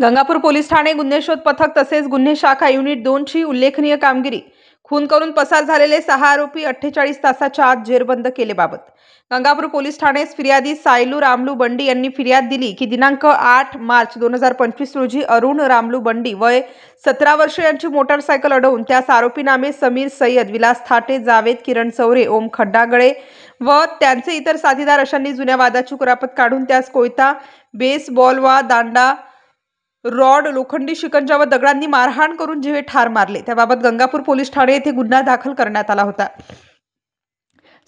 Gangapur police Thane गुन्हे शोध पथक तसेच गुन्हे शाखा युनिट 2 ची उल्लेखनीय कामगिरी। खून करून पसार झालेले 6 आरोपी 48 तासाच्या आत जेरबंद केलेबाबत गंगापूर पोलीस ठाण्यास फिर्यादी सायलू रामलू बंडी यांनी फिर्याद दिली की दिनांक 8 मार्च 2025 रोजी अरुण रामलू बंडी वय 17 वर्ष यांची मोटारसायकल अडवून त्यास आरोपी नामे समीर सय्यद, विलास थाटे, जावेद किरण चौरे, ओम खड्डागळे व त्यांचे इतर साथीदार अशांनी जुन्या वादाची कुरापत काढून त्यास कोयता, बेसबॉल वा दांडा, रॉड, लोखंडी शिकंजा व दगडांनी मारहाण करून जीवे ठार मारले। त्याबाबत गंगापूर पोलीस ठाणे येथे गुन्हा दाखल करण्यात आला होता।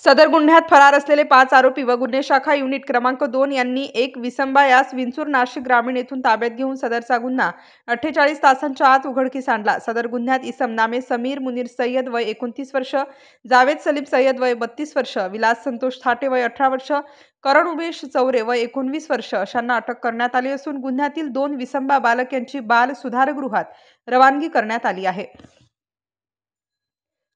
सदर गुन्ह्यात फरार असलेले 5 आरोपी व गुन्हे शाखा युनिट क्रमांक 2 यांनी एक विसंबा यास विंचूर नाशिक ग्रामीण येथून ताब्यात घेऊन सदरचा गुन्हा 48 तासांच्या आत उघडकीस आणला। सदर गुन्ह्यात इसम नामे समीर मुनीर सय्यद वय 29 वर्ष, जावेद सलीम सय्यद वय 32 वर्ष, विलास संतोष थाटे वय 18 वर्ष, करण उमेश चौरे वय 19 वर्ष अशांना अटक करण्यात आली असून गुन्ह्यातील 2 विसंबा बालक यांची बाल सुधारगृहात रवानगी करण्यात आली आहे।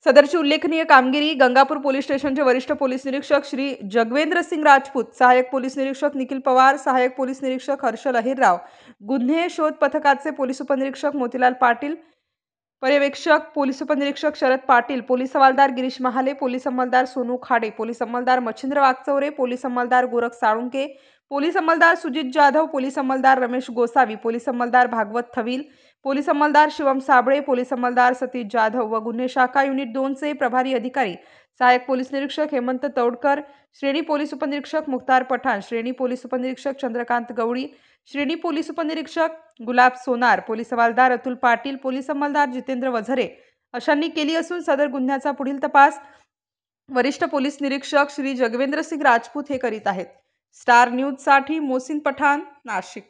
सदरची उल्लेखनीय कामगिरी गंगापूर पोलीस स्टेशनचे वरिष्ठ पोलीस निरीक्षक श्री जगवेंद्र सिंग राजपूत, सहाय्यक पोलीस निरीक्षक निखिल पवार, सहाय्यक पोलीस निरीक्षक हर्षल अहिरराव, गुन्हे शोध पथकाचे पोलीस उपनिरीक्षक मोतीलाल पाटील, पर्यवेक्षक पोलीस उपनिरीक्षक शरद पाटील, पोलीस हवालदार गिरीश महाले, पोलीस अंमलदार सोनू खाडे, पोलीस अंमलदार मच्छिंद्र वागचौरे, पोलीस अंमलदार गोरख साळुंके, पोलीस अंमलदार सुजित जाधव, पोलीस अंमलदार रमेश गोसावी, पोलीस अंमलदार भागवत थविल, पोलीस अंमलदार शिवम साबळे, पोलीस अंमलदार सतीश जाधव व गुन्हे शाखा युनिट 2 चे प्रभारी अधिकारी सहाय्यक पोलीस निरीक्षक हेमंत तौडकर, श्रेणी पोलीस उपनिरीक्षक मुख्तार पठाण, श्रेणी पोलीस उपनिरीक्षक चंद्रकांत गवळी, श्रेणी पोलीस उपनिरीक्षक गुलाब सोनार, पोलीस हवालदार अतुल पाटील, पोलीस अंमलदार जितेंद्र वझरे अशांनी केली असून सदर गुन्ह्याचा पुढील तपास वरिष्ठ पोलीस निरीक्षक श्री जगवेंद्र सिंग राजपूत हे करीत आहेत। स्टार न्यूज साठी मोहसिन पठाण, नाशिक।